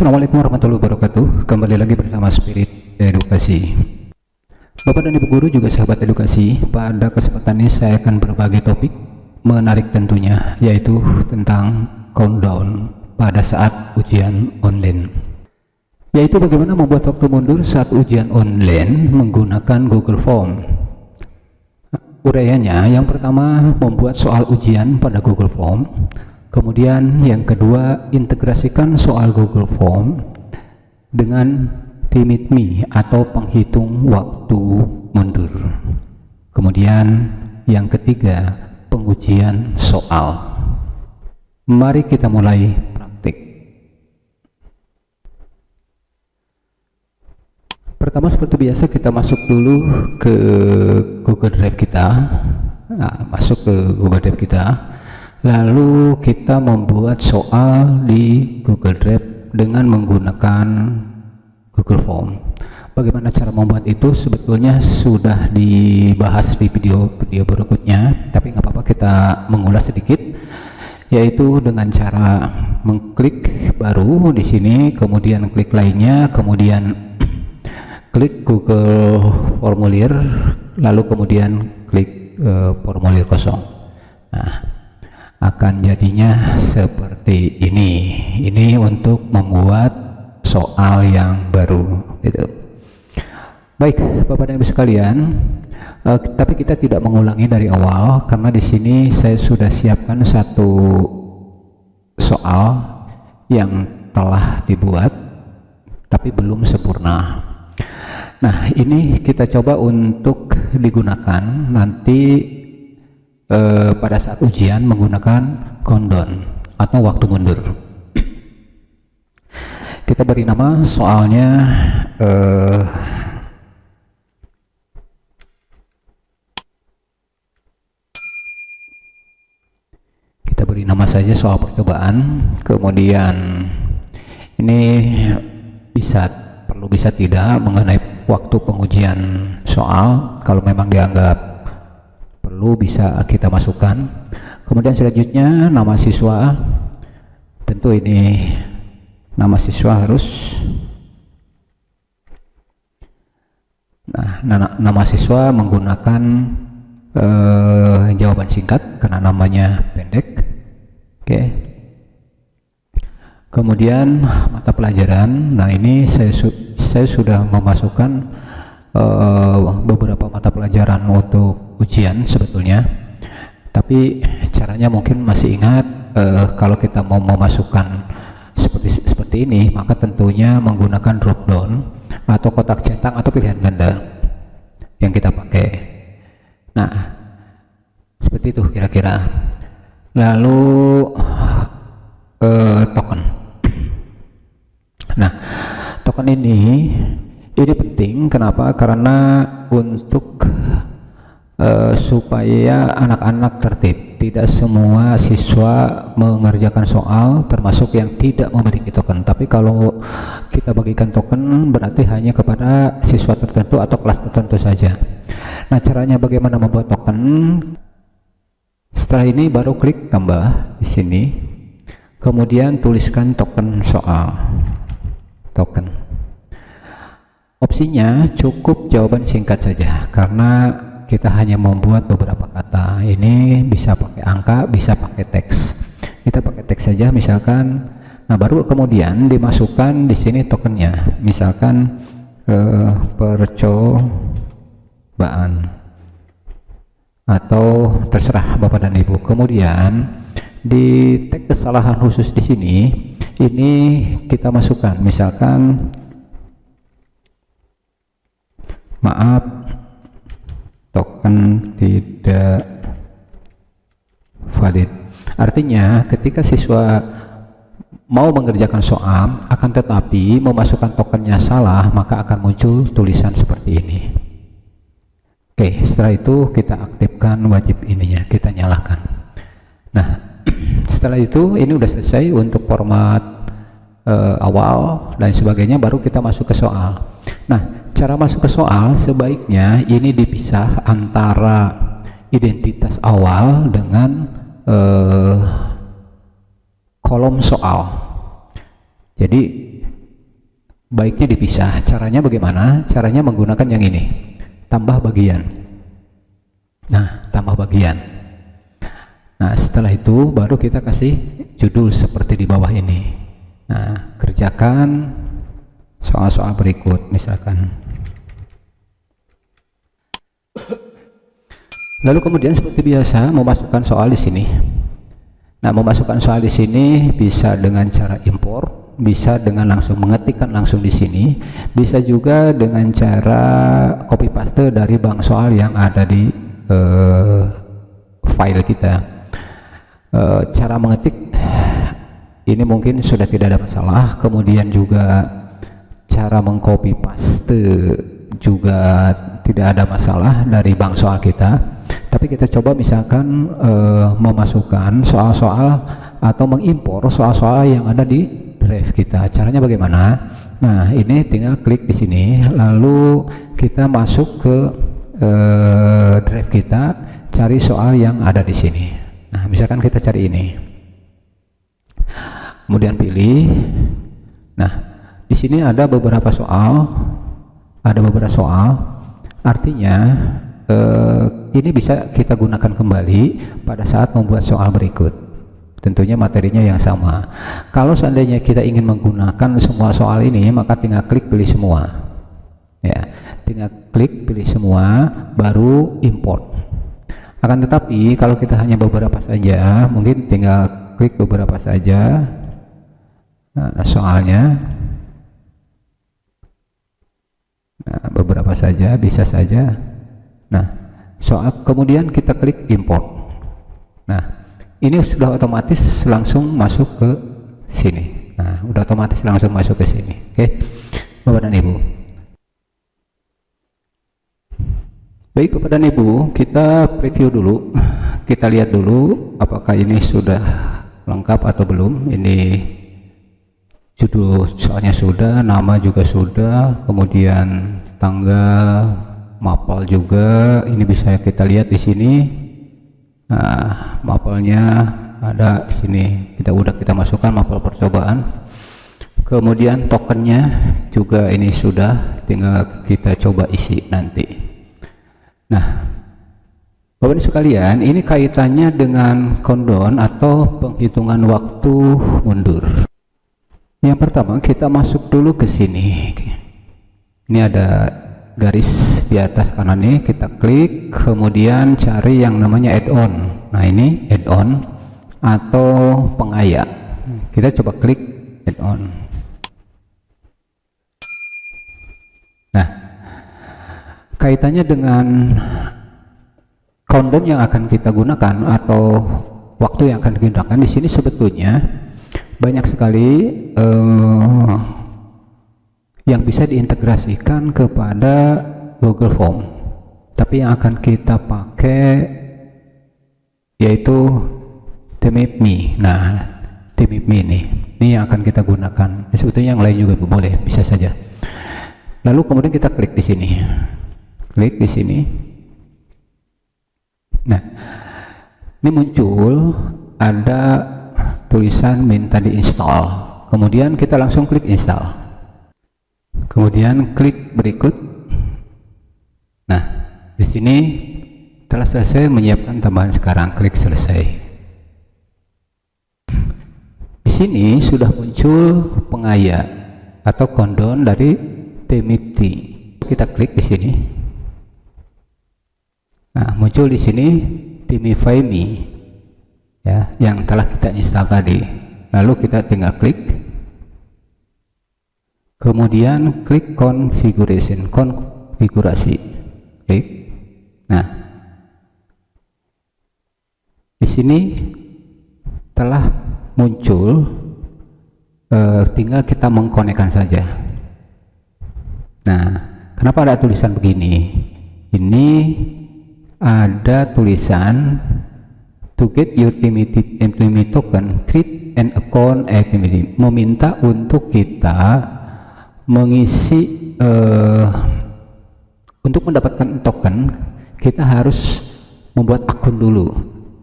Assalamualaikum warahmatullahi wabarakatuh. Kembali lagi bersama Spirit Edukasi. Bapak dan Ibu guru juga sahabat edukasi, pada kesempatan ini saya akan berbagi topik menarik tentunya, yaitu tentang countdown pada saat ujian online, yaitu bagaimana membuat waktu mundur saat ujian online menggunakan Google Form. Uraiannya, yang pertama membuat soal ujian pada Google Form. Kemudian yang kedua, integrasikan soal Google Form dengan Timidme atau penghitung waktu mundur. Kemudian yang ketiga, pengujian soal. Mari kita mulai praktik. Pertama, seperti biasa, kita masuk dulu ke Google Drive kita. Masuk ke Google Drive kita. Lalu kita membuat soal di Google Drive dengan menggunakan Google Form. Bagaimana cara membuat itu sebetulnya sudah dibahas di video berikutnya, tapi nggak apa-apa, kita mengulas sedikit, yaitu dengan cara mengklik baru di sini, kemudian klik lainnya, kemudian klik Google Formulir, lalu kemudian klik formulir kosong. Nah, akan jadinya seperti ini. Ini untuk membuat soal yang baru, gitu. Baik, Bapak dan Ibu sekalian, tapi kita tidak mengulangi dari awal karena di sini saya sudah siapkan satu soal yang telah dibuat tapi belum sempurna. Nah, ini kita coba untuk digunakan nanti pada saat ujian menggunakan countdown atau waktu mundur. Kita beri nama soalnya kita beri nama saja soal percobaan. Kemudian ini perlu bisa tidak mengenai waktu pengujian soal. Kalau memang dianggap perlu, bisa kita masukkan. Kemudian selanjutnya nama siswa, tentu ini nama siswa harus, nama siswa menggunakan jawaban singkat karena namanya pendek. Oke. Kemudian mata pelajaran, nah ini saya sudah memasukkan beberapa mata pelajaran untuk ujian sebetulnya, tapi caranya mungkin masih ingat. Kalau kita mau memasukkan seperti ini, maka tentunya menggunakan drop down atau kotak centang atau pilihan ganda yang kita pakai. Nah, seperti itu kira-kira. Lalu token. Nah, token ini penting. Kenapa? Karena untuk supaya anak-anak tertib. Tidak semua siswa mengerjakan soal, termasuk yang tidak memiliki token. Tapi kalau kita bagikan token, berarti hanya kepada siswa tertentu atau kelas tertentu saja. Nah, caranya bagaimana membuat token? Setelah ini baru klik tambah di sini, kemudian tuliskan token soal. Token. Opsinya cukup jawaban singkat saja, karena kita hanya membuat beberapa kata. Ini bisa pakai angka, bisa pakai teks. Kita pakai teks saja, misalkan. Nah, baru kemudian dimasukkan di sini tokennya, misalkan percobaan atau terserah Bapak dan Ibu. Kemudian di tag kesalahan khusus di sini, ini kita masukkan, misalkan maaf, token tidak valid. Artinya ketika siswa mau mengerjakan soal, akan tetapi memasukkan tokennya salah, maka akan muncul tulisan seperti ini. Oke, setelah itu kita aktifkan wajib ininya, kita nyalakan. Nah, setelah itu ini udah selesai untuk format awal dan sebagainya, baru kita masuk ke soal. Nah, cara masuk ke soal sebaiknya ini dipisah antara identitas awal dengan kolom soal. Jadi baiknya dipisah. Caranya bagaimana? Caranya menggunakan yang ini, tambah bagian. Nah, tambah bagian. Nah, setelah itu baru kita kasih judul seperti di bawah ini. Nah, kerjakan soal-soal berikut misalkan. Lalu kemudian seperti biasa memasukkan soal di sini. Nah, memasukkan soal di sini bisa dengan cara import, bisa dengan langsung mengetikkan langsung di sini, bisa juga dengan cara copy paste dari bank soal yang ada di file kita. Cara mengetik ini mungkin sudah tidak ada masalah. Kemudian juga cara mengcopy paste juga tidak ada masalah dari bank soal kita. Tapi kita coba misalkan memasukkan soal-soal atau mengimpor soal-soal yang ada di drive kita. Caranya bagaimana? Nah, ini tinggal klik di sini, lalu kita masuk ke drive kita, cari soal yang ada di sini. Nah, misalkan kita cari ini, kemudian pilih. Nah, di sini ada beberapa soal, artinya ini bisa kita gunakan kembali pada saat membuat soal berikut. Tentunya materinya yang sama. Kalau seandainya kita ingin menggunakan semua soal ini, maka tinggal klik pilih semua. Ya, tinggal klik pilih semua, baru import. Akan tetapi kalau kita hanya beberapa saja, mungkin tinggal klik beberapa saja. Nah, soalnya, nah, beberapa saja, bisa saja. Nah, soal kemudian kita klik import. Nah, ini sudah otomatis langsung masuk ke sini. Nah, udah otomatis langsung masuk ke sini. Oke, Bapak dan Ibu. Baik, Bapak dan Ibu, kita preview dulu. Kita lihat dulu apakah ini sudah lengkap atau belum. Ini judul soalnya sudah, nama juga sudah, kemudian tanggal, mapel juga. Ini bisa kita lihat di sini. Nah, mapelnya ada di sini. Kita masukkan mapel percobaan. Kemudian tokennya juga ini sudah, tinggal kita coba isi nanti. Nah, Bapak Ibu sekalian, ini kaitannya dengan countdown atau penghitungan waktu mundur. Yang pertama, kita masuk dulu ke sini. Ini ada garis di atas kanan ini, kita klik, kemudian cari yang namanya add-on. Nah, ini add-on atau pengaya. Kita coba klik add-on. Nah, kaitannya dengan countdown yang akan kita gunakan atau waktu yang akan digunakan di sini sebetulnya banyak sekali yang bisa diintegrasikan kepada Google Form, tapi yang akan kita pakai yaitu TMapMe. Nah, TMapMe ini yang akan kita gunakan. Sebetulnya yang lain juga boleh, bisa saja. Lalu kemudian kita klik di sini, klik di sini. Nah, ini muncul ada tulisan minta diinstal. Kemudian kita langsung klik install. Kemudian klik berikut. Nah, di sini telah selesai menyiapkan tambahan sekarang. Klik selesai. Di sini sudah muncul pengaya atau countdown dari TMapMe. Kita klik di sini. Nah, muncul di sini TMapMe ya, yang telah kita install tadi. Lalu kita tinggal klik. Kemudian klik configuration, konfigurasi. Klik. Nah, di sini telah muncul, tinggal kita mengkonekkan saja. Nah, kenapa ada tulisan begini? Ini ada tulisan to get your TMapMe token, create an account activity, meminta untuk kita mengisi untuk mendapatkan token, kita harus membuat akun dulu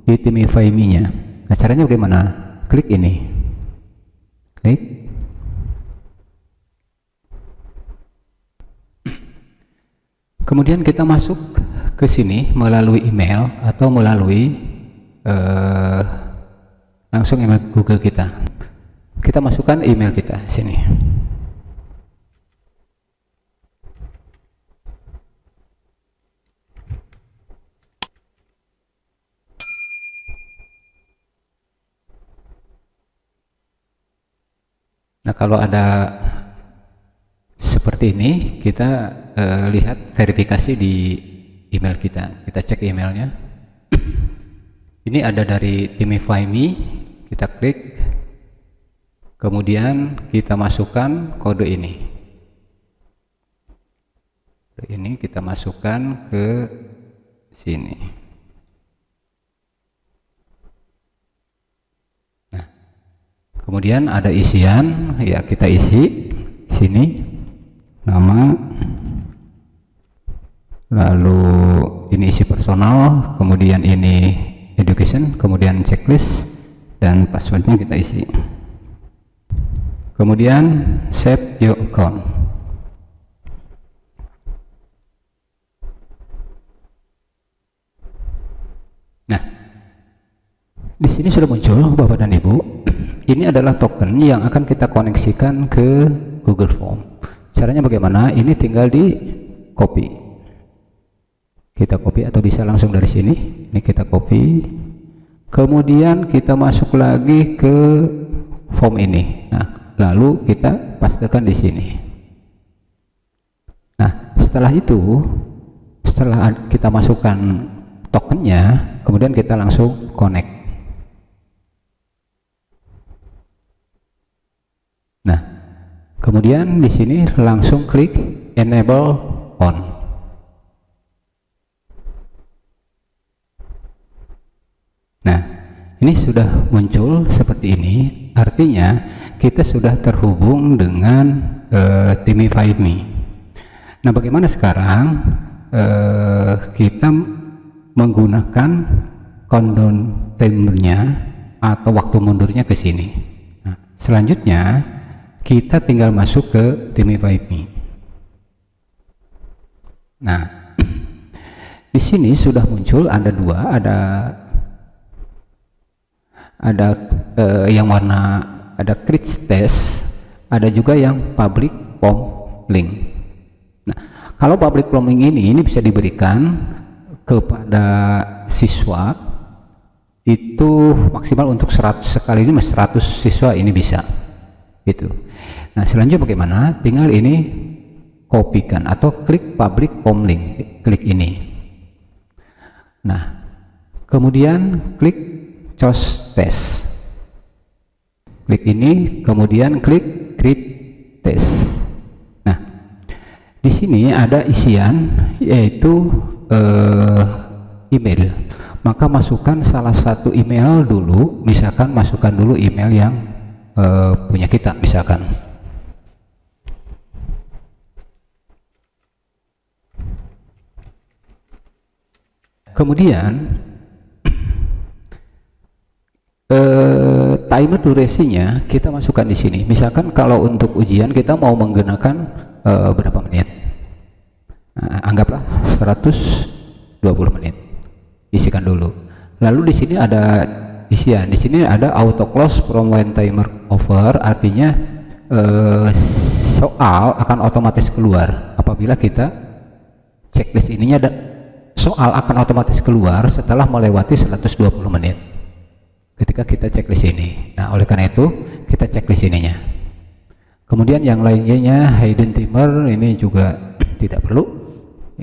di TMapMe-nya. Nah, caranya bagaimana? Klik ini, klik. Kemudian kita masuk ke sini melalui email atau melalui langsung email Google kita. Kita masukkan email kita sini. Nah, kalau ada seperti ini, kita lihat verifikasi di email kita. Kita cek emailnya. Ini ada dari Timify.me, kita klik, kemudian kita masukkan kode ini. Kode ini kita masukkan ke sini. Kemudian ada isian, ya kita isi sini nama, lalu ini isi personal, kemudian ini education, kemudian checklist, dan passwordnya kita isi. Kemudian save your account. Nah, di sini sudah muncul Bapak dan Ibu. Ini adalah token yang akan kita koneksikan ke Google Form. Caranya bagaimana? Ini tinggal di copy. Kita copy atau bisa langsung dari sini. Ini kita copy. Kemudian kita masuk lagi ke form ini. Nah, lalu kita pastekan di sini. Nah, setelah itu, setelah kita masukkan tokennya, kemudian kita langsung connect. Nah, kemudian di sini langsung klik enable on. Nah, ini sudah muncul seperti ini, artinya kita sudah terhubung dengan Timify.me. Nah, bagaimana sekarang kita menggunakan countdown timernya atau waktu mundurnya ke sini. Nah, selanjutnya kita tinggal masuk ke Timify.me. Nah, di sini sudah muncul ada dua, ada yang warna, ada create test, ada juga yang public form link. Nah, kalau public form link ini bisa diberikan kepada siswa itu maksimal untuk 100 sekali, ini 100 siswa ini bisa gitu. Nah, selanjutnya bagaimana? Tinggal ini kopikan atau klik public form link, klik ini. Nah, kemudian klik choose test, klik ini, kemudian klik create test. Nah, di sini ada isian yaitu email. Maka masukkan salah satu email dulu, misalkan masukkan dulu email yang punya kita, misalkan. Kemudian timer durasinya kita masukkan di sini. Misalkan kalau untuk ujian kita mau menggunakan berapa menit? Nah, anggaplah 120 menit. Isikan dulu. Lalu di sini ada isian. Di sini ada auto close from when timer over, artinya soal akan otomatis keluar apabila kita checklist ininya ada soal akan otomatis keluar setelah melewati 120 menit ketika kita checklist ini. Nah, oleh karena itu kita checklist ininya. Kemudian yang lainnya hidden timer ini juga tidak perlu,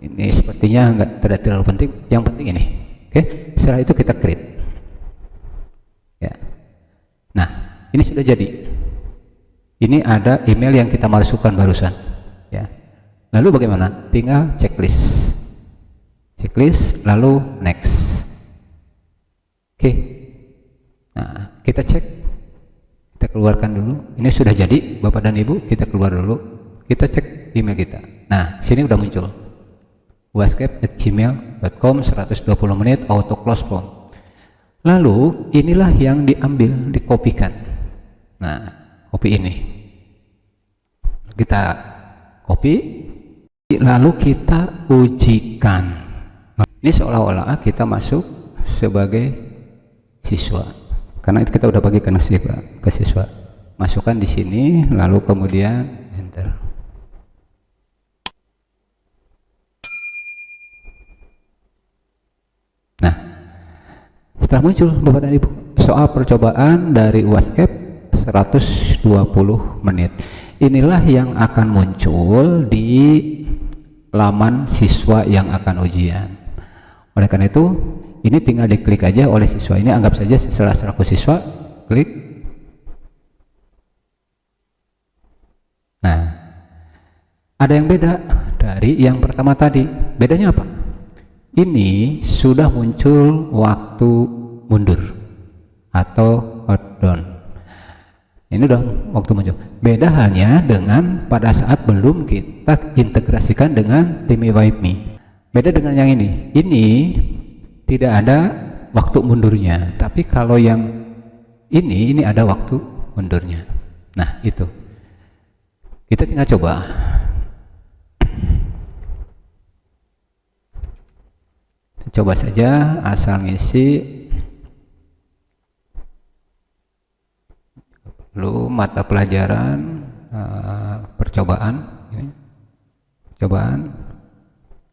ini sepertinya tidak terlalu penting. Yang penting ini, oke. Setelah itu kita create ya. Nah, ini sudah jadi. Ini ada email yang kita masukkan barusan ya. Lalu bagaimana? Tinggal checklist, lalu next. Oke. Nah, kita cek, kita keluarkan dulu. Ini sudah jadi, Bapak dan Ibu. Kita keluar dulu, kita cek email kita. Nah, sini udah muncul wascape@gmail.com 120 menit auto close form. Lalu inilah yang diambil, dikopikan. Nah, copy ini, kita copy, lalu kita ujikan. Ini seolah-olah kita masuk sebagai siswa, karena itu kita udah bagikan ke siswa. Masukkan di sini, lalu kemudian enter. Nah, setelah muncul Bapak dan Ibu soal percobaan dari UASCAP 120 menit, inilah yang akan muncul di laman siswa yang akan ujian. Oleh karena itu, ini tinggal diklik aja oleh siswa. Ini anggap saja selaku siswa, klik. Nah, ada yang beda dari yang pertama tadi. Bedanya apa? Ini sudah muncul waktu mundur atau countdown. Ini udah waktu muncul. Beda halnya dengan pada saat belum kita integrasikan dengan TimeWiFi. Beda dengan yang ini. Ini tidak ada waktu mundurnya, tapi kalau yang ini ada waktu mundurnya. Nah, itu. Kita tinggal coba. Coba saja, asal ngisi. Lalu mata pelajaran percobaan ini. Percobaan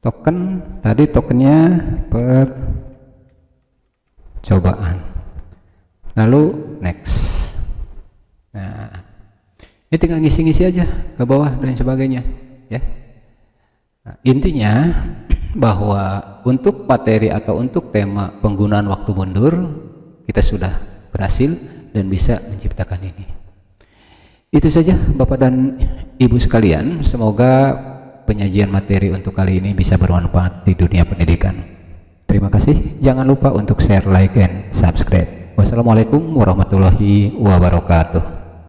token, tadi tokennya percobaan, lalu next. Nah, ini tinggal ngisi-ngisi aja ke bawah dan sebagainya ya. Nah, intinya bahwa untuk materi atau untuk tema penggunaan waktu mundur kita sudah berhasil dan bisa menciptakan ini. Itu saja Bapak dan Ibu sekalian, semoga penyajian materi untuk kali ini bisa bermanfaat di dunia pendidikan. Terima kasih, jangan lupa untuk share, like, and subscribe. Wassalamualaikum warahmatullahi wabarakatuh.